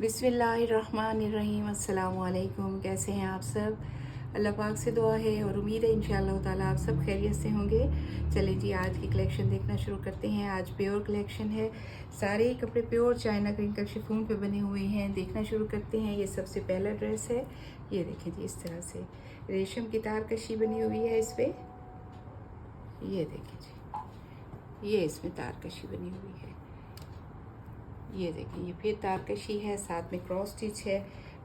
बिस्मिल्लाहिर्रहमानिर्रहीम। अस्सलाम वालेकुम। कैसे हैं आप सब? अल्लाह पाक से दुआ है और उम्मीद है इंशाअल्लाह ताला आप सब खैरियत से होंगे। चलें जी, आज की कलेक्शन देखना शुरू करते हैं। आज प्योर कलेक्शन है, सारे ही कपड़े प्योर चाइना क्रिंकल शिफॉन पे बने हुए हैं। देखना शुरू करते हैं। ये सबसे पहला ड्रेस है, ये देखें जी, इस तरह से रेशम की तार कशी बनी हुई है इस पर। ये देखें जी, ये इसमें तार कशी बनी हुई है। ये देखिए, ये फिर तारकशी है, साथ में क्रॉस स्टिच है,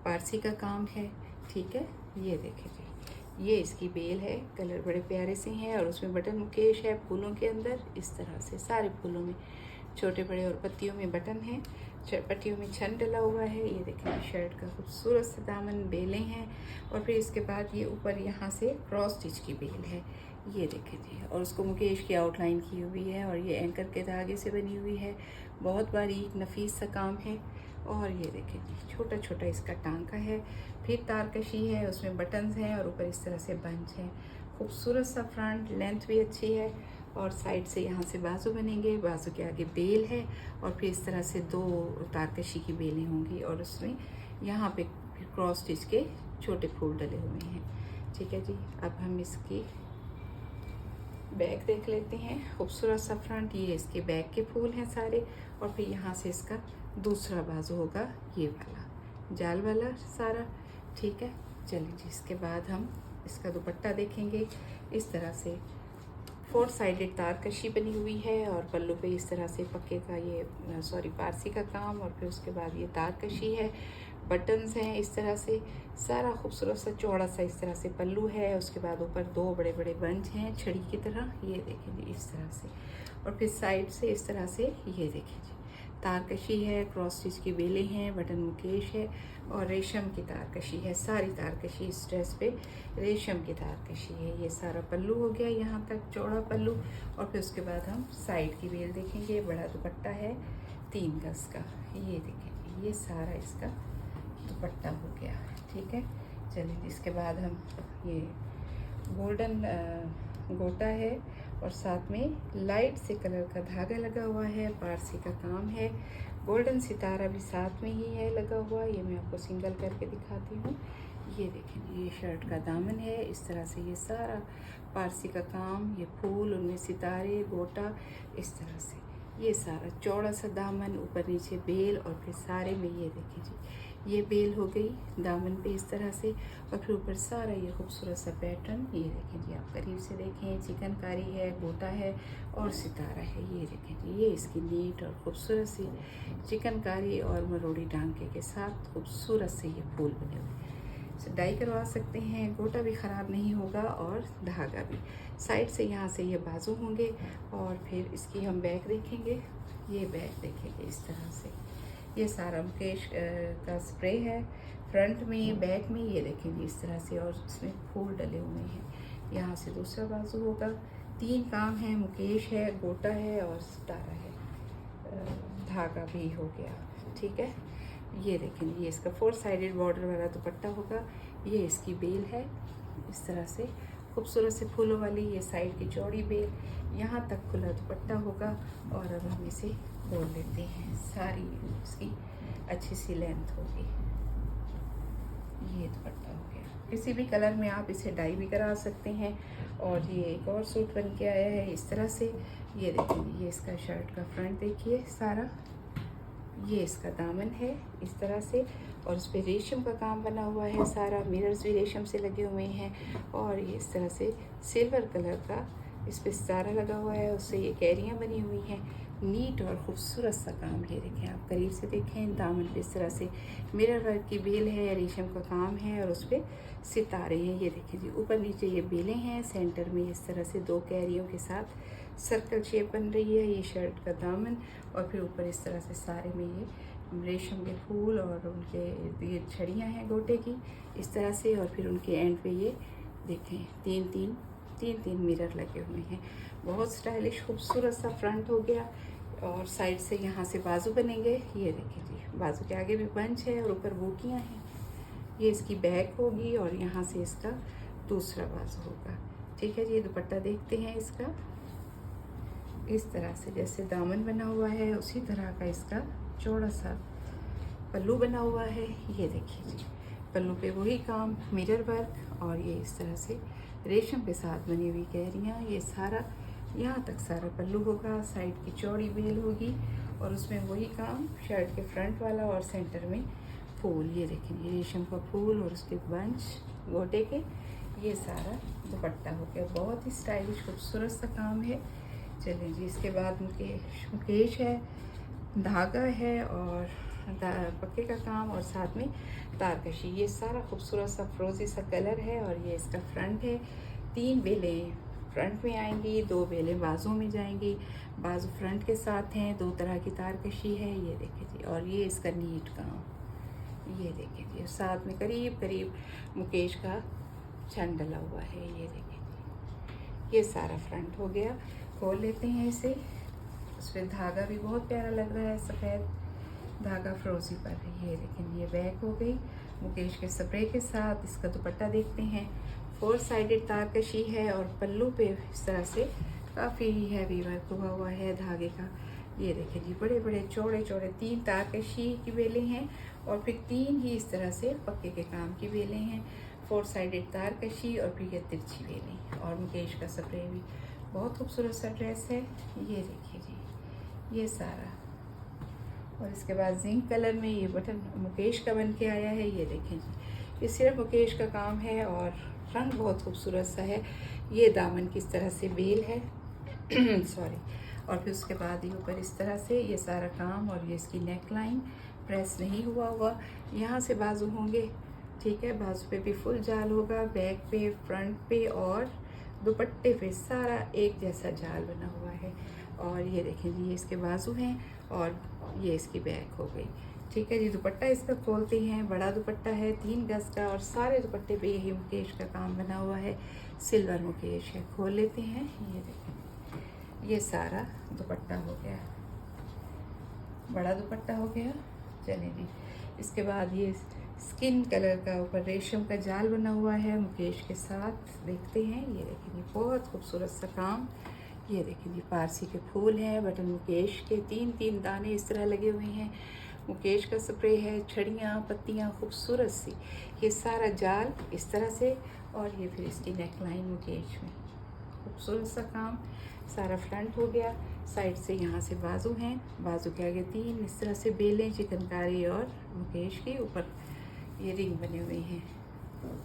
पारसी का काम है। ठीक है, ये देखें जी, ये इसकी बेल है, कलर बड़े प्यारे से हैं और उसमें बटन मुकेश है फूलों के अंदर। इस तरह से सारे फूलों में छोटे बड़े और पत्तियों में बटन हैं, पट्टियों में छन डला हुआ है। ये देखें, शर्ट का खूबसूरत सा दामन, बेलें हैं और फिर इसके बाद ये ऊपर यहाँ से क्रॉस स्टिच की बेल है। ये देखें जी, और उसको मुकेश की आउटलाइन की हुई है और ये एंकर के धागे से बनी हुई है। बहुत बारीक नफीस सा काम है। और ये देखें जी, छोटा छोटा इसका टांका है, फिर तारकशी है, उसमें बटन्स हैं और ऊपर इस तरह से बंच है। खूबसूरत सा फ्रंट, लेंथ भी अच्छी है और साइड से यहाँ से बाजू बनेंगे, बाजू के आगे बेल है और फिर इस तरह से दो तारकशी की बेलें होंगी और उसमें यहाँ पे क्रॉस स्टिच के छोटे फूल डले हुए हैं। ठीक है जी, अब हम इसकी बैक देख लेते हैं। खूबसूरत सा फ्रंट, ये इसके बैक के फूल हैं सारे और फिर यहाँ से इसका दूसरा बाजू होगा ये वाला जाल वाला सारा। ठीक है, चलिए जी, इसके बाद हम इसका दुपट्टा देखेंगे। इस तरह से 4 साइडेड तार कशी बनी हुई है और पल्लू पे इस तरह से पक्के का ये पारसी का काम और फिर उसके बाद ये तार कशी है, बटन्स हैं इस तरह से, सारा खूबसूरत सा चौड़ा सा इस तरह से पल्लू है। उसके बाद ऊपर दो बड़े बड़े बंच हैं छड़ी की तरह, ये देखें जी, इस तरह से। और फिर साइड से इस तरह से ये देखें जी, तारकशी है, क्रॉस स्टिच की बेलें हैं, बटन मुकेश है और रेशम की तारकशी है। सारी तारकशी इस ड्रेस पे रेशम की तारकशी है। ये सारा पल्लू हो गया यहाँ तक, चौड़ा पल्लू। और फिर उसके बाद हम साइड की बेल देखेंगे। बड़ा दुपट्टा है 3 गज का, ये देखें, ये सारा इसका दुपट्टा हो गया। ठीक है, चलिए इसके बाद हम ये गोल्डन गोटा है और साथ में लाइट से कलर का धागा लगा हुआ है, पारसी का काम है। गोल्डन सितारा भी साथ में ही है लगा हुआ, ये मैं आपको सिंगल करके दिखाती हूँ। ये देखें, ये शर्ट का दामन है, इस तरह से ये सारा पारसी का काम, ये फूल, उनमें सितारे, गोटा, इस तरह से ये सारा चौड़ा सा दामन, ऊपर नीचे बेल और फिर सारे में ये देखें जी, ये बेल हो गई दामन पे इस तरह से और फिर ऊपर सारा ये खूबसूरत सा पैटर्न। ये देखें जी, आप करीब से देखें, चिकनकारी है, गोटा है और सितारा है। ये देखें जी, ये इसकी नीट और खूबसूरत सी चिकनकारी और मरोड़ी टांके के साथ खूबसूरत से ये फूल बने हुए। डाई करवा सकते हैं, गोटा भी ख़राब नहीं होगा और धागा भी। साइड से यहाँ से ये बाजू होंगे और फिर इसकी हम बैक देखेंगे। ये बैक देखेंगे इस तरह से, ये सारा मुकेश का स्प्रे है फ्रंट में, बैक में, ये देखेंगे इस तरह से और इसमें फूल डले हुए हैं। यहाँ से दूसरा बाजू होगा, 3 काम है, मुकेश है, गोटा है और सितारा है, धागा भी हो गया। ठीक है, ये देखें, ये इसका 4 साइडेड बॉर्डर वाला दुपट्टा होगा। ये इसकी बेल है इस तरह से खूबसूरत से फूलों वाली, ये साइड की चौड़ी बेल, यहाँ तक खुला दुपट्टा होगा। और अब हम इसे खोल लेते हैं, सारी इसकी अच्छी सी लेंथ होगी। ये दुपट्टा हो गया, किसी भी कलर में आप इसे डाई भी करा सकते हैं। और ये एक और सूट बन के आया है इस तरह से। ये देखिए, ये इसका शर्ट का फ्रंट देखिए सारा, ये इसका दामन है इस तरह से और उस पर रेशम का काम बना हुआ है सारा, मिरर्स भी रेशम से लगे हुए हैं और ये इस तरह से सिल्वर कलर का इस पर सितारा लगा हुआ है, उससे ये कैरियाँ बनी हुई हैं, नीट और ख़ूबसूरत सा काम। ये देखें, आप करीब से देखें, दामन पे इस तरह से मिरर वर्क की बेल है, रेशम का काम है और उस पर सितारे हैं। ये देखें जी, ऊपर नीचे ये बेलें हैं, सेंटर में इस तरह से 2 कैरियों के साथ सर्कल शेप बन रही है। ये शर्ट का दामन और फिर ऊपर इस तरह से सारे में ये रेशम के फूल और उनके ये छड़ियाँ हैं गोटे की इस तरह से। और फिर उनके एंड पे ये देखें, तीन मिरर लगे हुए हैं। बहुत स्टाइलिश खूबसूरत सा फ्रंट हो गया और साइड से यहाँ से बाजू बनेंगे। ये देखें जी, बाजू के आगे भी बंच है और ऊपर बूटियाँ हैं। ये इसकी बैक होगी और यहाँ से इसका दूसरा बाजू होगा। ठीक है जी, दुपट्टा देखते हैं इसका। इस तरह से जैसे दामन बना हुआ है उसी तरह का इसका चौड़ा सा पल्लू बना हुआ है। ये देखिए जी, पल्लू पे वही काम, मिरर वर्क, और ये इस तरह से रेशम के साथ बनी हुई कैरियाँ। ये सारा यहाँ तक सारा पल्लू होगा, साइड की चौड़ी बेल होगी और उसमें वही काम, शर्ट के फ्रंट वाला और सेंटर में फूल। ये देखेंगे रेशम का फूल और उसके बंच गोटे के। ये सारा दुपट्टा हो गया, बहुत ही स्टाइलिश खूबसूरत सा काम है। चलिए जी, इसके बाद मुकेश है, धागा है और पक्के का काम और साथ में तारकशी। ये सारा खूबसूरत सा फ्रोजी सा कलर है और ये इसका फ्रंट है। 3 बेलें फ्रंट में आएंगी, 2 बेलें बाजू में जाएंगी। बाजू फ्रंट के साथ हैं, 2 तरह की तारकशी है। ये देखिए जी, और ये इसका नीट काम, ये देखिए जी, साथ में करीब करीब मुकेश का छन डला हुआ है। ये देखिए जी, ये सारा फ्रंट हो गया। खोल लेते हैं इसे। उस पर धागा भी बहुत प्यारा लग रहा है, सफ़ेद धागा फ्रोजी पर। ये देखें, ये बैक हो गई मुकेश के स्प्रे के साथ। इसका दुपट्टा देखते हैं, 4 साइडेड तारकशी है और पल्लू पे इस तरह से काफ़ी हैवी वर्क हुआ है धागे का। ये देखें जी, बड़े बड़े चौड़े चौड़े 3 तारकशी की बेलें हैं और फिर 3 ही इस तरह से पक्के के काम की बेलें हैं। 4 साइडेड तारकशी और फिर ये तिरछी बेलें और मुकेश का स्प्रे भी। बहुत खूबसूरत सा ड्रेस है। ये देखिए जी, ये सारा, और इसके बाद जिंक कलर में ये बटन मुकेश का बन के आया है। ये देखें जी, ये सिर्फ मुकेश का काम है और रंग बहुत खूबसूरत सा है। ये दामन की इस तरह से बेल है सॉरी, और फिर उसके बाद ये ऊपर इस तरह से ये सारा काम, और ये इसकी नेक लाइन प्रेस नहीं हुआ। यहाँ से बाजू होंगे, ठीक है, बाजू पे भी फुल जाल होगा, बैक पे, फ्रंट पे और दुपट्टे पे सारा एक जैसा जाल बना हुआ है। और ये देखें जी, ये इसके बाजू हैं और ये इसकी बैक हो गई। ठीक है जी, दुपट्टा इसका खोलते हैं। बड़ा दुपट्टा है 3 गज का और सारे दुपट्टे पे यही मुकेश का काम बना हुआ है, सिल्वर मुकेश है। खोल लेते हैं। ये देखें, ये सारा दुपट्टा हो गया, बड़ा दुपट्टा हो गया। चलिए जी, इसके बाद ये स्किन कलर का ऊपर रेशम का जाल बना हुआ है मुकेश के साथ, देखते हैं। ये देखिए, बहुत खूबसूरत सा काम। ये देखिए जी, पारसी के फूल हैं, बटन मुकेश के 3-3 दाने इस तरह लगे हुए हैं। मुकेश का स्प्रे है, छड़ियाँ पत्तियाँ खूबसूरत सी। ये सारा जाल इस तरह से, और ये फिर इसकी नेक लाइन मुकेश में, खूबसूरत सा काम। सारा फ्रंट हो गया। साइड से यहाँ से बाजू हैं, बाजू के आगे 3 इस तरह से बेलें चिकनकारी और मुकेश के ऊपर ये रिंग बने हुए हैं।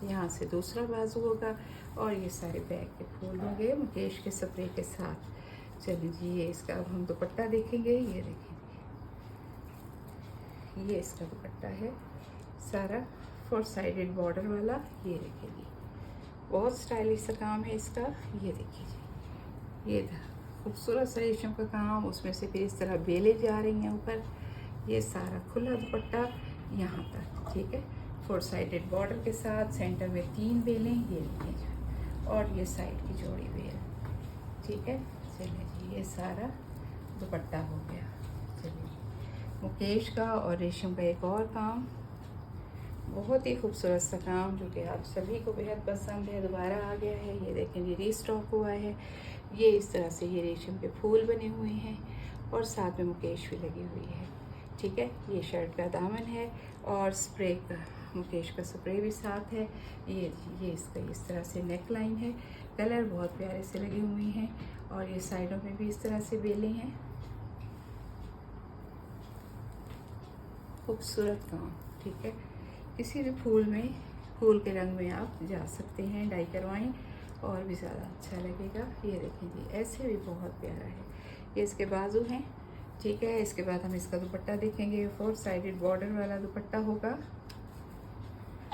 यहाँ से दूसरा बाजू होगा और ये सारे बैग के फूल होंगे मुकेश के स्प्रे के साथ। चलिए जी, ये इसका अब हम दुपट्टा देखेंगे। ये देखेंगे, ये इसका दुपट्टा है सारा 4 साइडेड बॉर्डर वाला। ये देखिए जी, बहुत स्टाइलिश सा काम है इसका। ये देखिए जी, ये खूबसूरत सा रेशम का काम, उसमें से फिर इस तरह बेलें जा रही हैं ऊपर। ये सारा खुला दुपट्टा यहाँ तक, ठीक है, 4 साइडेड बॉर्डर के साथ, सेंटर में 3 बेलें, ये देखिए, और ये साइड की जोड़ी बेल, ठीक है। चलिए जी, ये सारा दुपट्टा हो गया। चलिए, मुकेश का और रेशम का एक और काम, बहुत ही खूबसूरत सा काम जो कि आप सभी को बेहद पसंद है, दोबारा आ गया है। ये देखें जी, रीस्टॉक हुआ है। ये इस तरह से ये रेशम के फूल बने हुए हैं और साथ में मुकेश भी लगी हुई है, ठीक है। ये शर्ट का दामन है और स्प्रे का, मुकेश का स्प्रे भी साथ है। ये इसका इस तरह से नेक लाइन है, कलर बहुत प्यारे से लगे हुए हैं और ये साइडों में भी इस तरह से बेलें हैं। खूबसूरत काम, ठीक है। किसी भी फूल में, फूल के रंग में आप जा सकते हैं, डाई करवाएं और भी ज़्यादा अच्छा लगेगा। ये देखें जी, ऐसे भी बहुत प्यारा है। ये इसके बाजू हैं, ठीक है। इसके बाद हम इसका दुपट्टा देखेंगे, 4 साइडेड बॉर्डर वाला दुपट्टा होगा।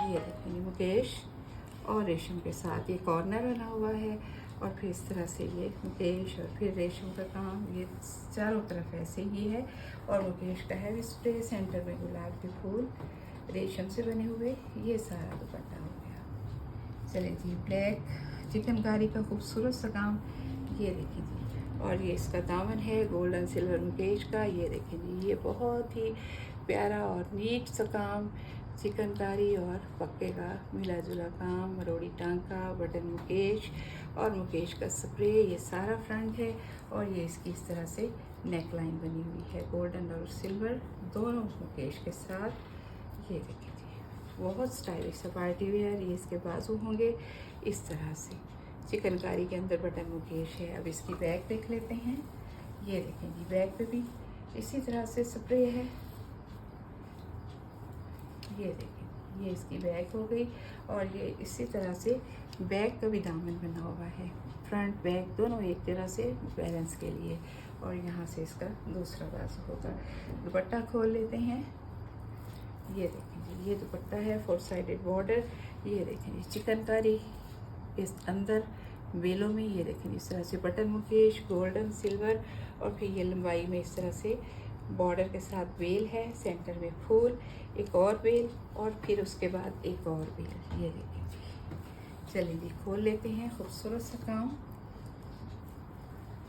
ये देखेंगे, मुकेश और रेशम के साथ ये कॉर्नर बना हुआ है और फिर इस तरह से ये मुकेश और फिर रेशम का काम, ये चारों तरफ ऐसे ही है। और मुकेश का है स्प्रे, सेंटर में गुलाब के फूल रेशम से बने हुए। ये सारा दुपट्टा हो गया। चलिए जी, ब्लैक चिकनकारी का खूबसूरत सा काम, ये देखिए जी, और ये इसका दामन है गोल्डन सिल्वर मुकेश का। ये देखिए जी, ये बहुत ही प्यारा और नीट सा काम, चिकनकारी और पक्के का मिला जुला काम, मरोड़ी टांका, बटन मुकेश और मुकेश का स्प्रे। ये सारा फ्रंट है और ये इसकी इस तरह से नेक लाइन बनी हुई है गोल्डन और सिल्वर दोनों मुकेश के साथ। ये देखिए जी बहुत स्टाइलिश सा पार्टी वेयर। ये इसके बाजू होंगे इस तरह से चिकनकारी के अंदर बटन मुकेश है। अब इसकी बैक देख लेते हैं। ये देखें जी बैक पे भी इसी तरह से स्प्रे है। ये देखें ये इसकी बैक हो गई और ये इसी तरह से बैक का भी दामन बना हुआ है। फ्रंट बैक दोनों एक तरह से बैलेंस के लिए। और यहाँ से इसका दूसरा बाजू होगा। दुपट्टा खोल लेते हैं। ये देखें जी ये दुपट्टा है 4 साइडेड बॉर्डर। ये देखें जी चिकनकारी इस अंदर बेलों में। ये देखें इस तरह से बटन मुकेश गोल्डन सिल्वर और फिर ये लंबाई में इस तरह से बॉर्डर के साथ बेल है। सेंटर में फूल एक और बेल और फिर उसके बाद एक और बेल। ये देखें जी चलिए जी खोल लेते हैं। खूबसूरत सा काम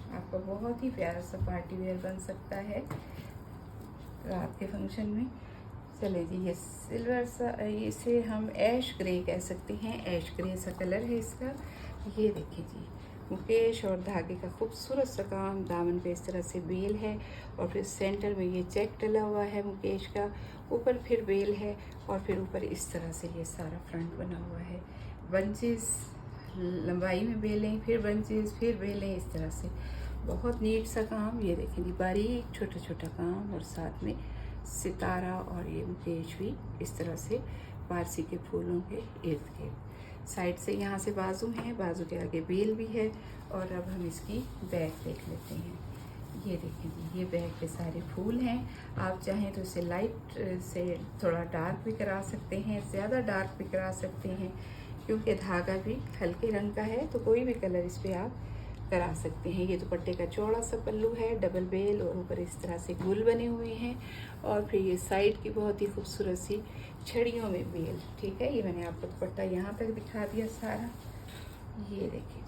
आपका बहुत ही प्यारा सा पार्टी वेयर बन सकता है रात के फंक्शन में। चले जी ये सिल्वर सा इसे हम ऐश ग्रे कह सकते हैं। ऐश ग्रे सा कलर है इसका। ये देखिए जी मुकेश और धागे का खूबसूरत सा काम। दामन पे इस तरह से बेल है और फिर सेंटर में ये चेक डला हुआ है मुकेश का। ऊपर फिर बेल है और फिर ऊपर इस तरह से ये सारा फ्रंट बना हुआ है। बंचेस लंबाई में बेलें फिर बंचेस फिर बेलें इस तरह से बहुत नीट सा काम। ये देखें जी बारीक छोटा छोटा काम और साथ में सितारा और ये मुकेश भी इस तरह से पारसी के फूलों के इर्द गिर्द। साइड से यहाँ से बाजू हैं बाजू के आगे बेल भी है। और अब हम इसकी बैक देख लेते हैं। ये देखें जी ये बैक पे सारे फूल हैं। आप चाहें तो इसे लाइट से थोड़ा डार्क भी करा सकते हैं ज़्यादा डार्क भी करा सकते हैं क्योंकि धागा भी हल्के रंग का है तो कोई भी कलर इस पर आप करा सकते हैं। ये दुपट्टे का चौड़ा सा पल्लू है डबल बेल और ऊपर इस तरह से गुल बने हुए हैं और फिर ये साइड की बहुत ही खूबसूरत सी छड़ियों में बेल। ठीक है ये मैंने आपको दुपट्टा यहाँ तक दिखा दिया सारा। ये देखिए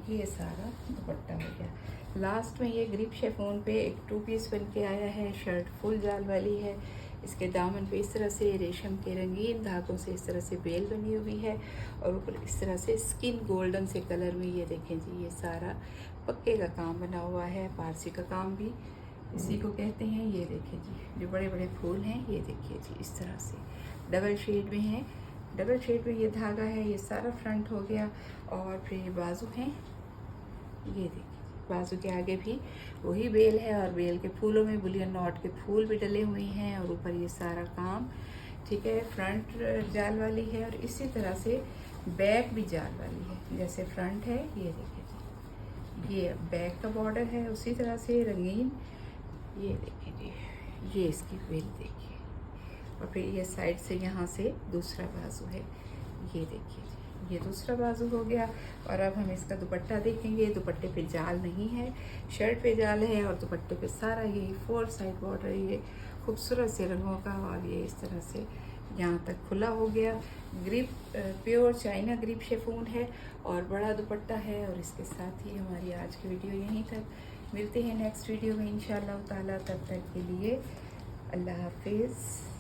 जी ये सारा दुपट्टा हो गया। लास्ट में ये ग्रिप शेफोन पे एक 2 पीस बन के आया है। शर्ट फुल जाल वाली है। इसके दामन पे इस तरह से रेशम के रंगीन धागों से इस तरह से बेल बनी हुई है और ऊपर इस तरह से स्किन गोल्डन से कलर में। ये देखें जी ये सारा पक्के का काम बना हुआ है। पारसी का काम भी इसी को कहते हैं। ये देखें जी जो बड़े बड़े फूल हैं ये देखिए जी इस तरह से डबल शेड में हैं। डबल शेड में ये धागा है। ये सारा फ्रंट हो गया और फिर ये बाजू हैं। ये देखिए बाजू के आगे भी वही बेल है और बेल के फूलों में बुलियन नॉट के फूल भी डले हुए हैं और ऊपर ये सारा काम। ठीक है फ्रंट जाल वाली है और इसी तरह से बैक भी जाल वाली है। जैसे फ्रंट है ये देखिए जी ये बैक का बॉर्डर है उसी तरह से रंगीन। ये देखिए जी ये इसकी बेल देखिए और फिर ये साइड से यहाँ से दूसरा बाजू है। ये देखिए जी ये दूसरा बाजू हो गया। और अब हम इसका दुपट्टा देखेंगे। दुपट्टे पे जाल नहीं है शर्ट पे जाल है और दुपट्टे पे सारा ये 4 साइड बॉर्डर ये खूबसूरत से रंगों का और ये इस तरह से यहाँ तक खुला हो गया। Grip pure China grip chiffon है और बड़ा दुपट्टा है। और इसके साथ ही हमारी आज की वीडियो यहीं तक। मिलते हैं नेक्स्ट वीडियो में इंशाअल्लाह ताला। तब तक के लिए अल्लाह हाफिज़।